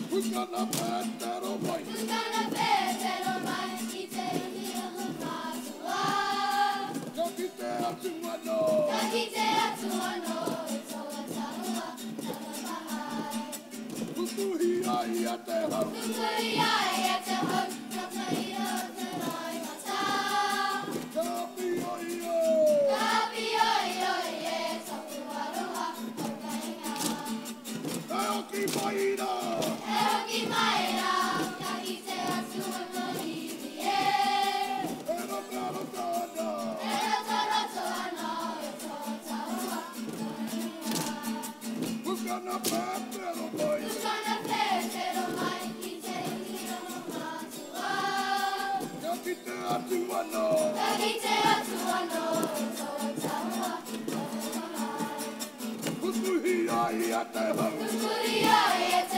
Who's gonna bet that old boy? Who's gonna bet that old boy? He's telling me a little more. Don't get there to my nose. Don't get there to my nose. It's all a talk. Who's going to hear at the house? Who's going to hear at the house? Don't tell you that I'm a town. Copy, oh, yeah. Copy, oh, yeah. So, I'll keep my eater. Who's gonna bet that old boy? Who's gonna bet that old boy? He's telling me I'm not to love. Don't get there to I know. Don't get there to I know. Who's going to hear at the house? Who's going to hear at the house?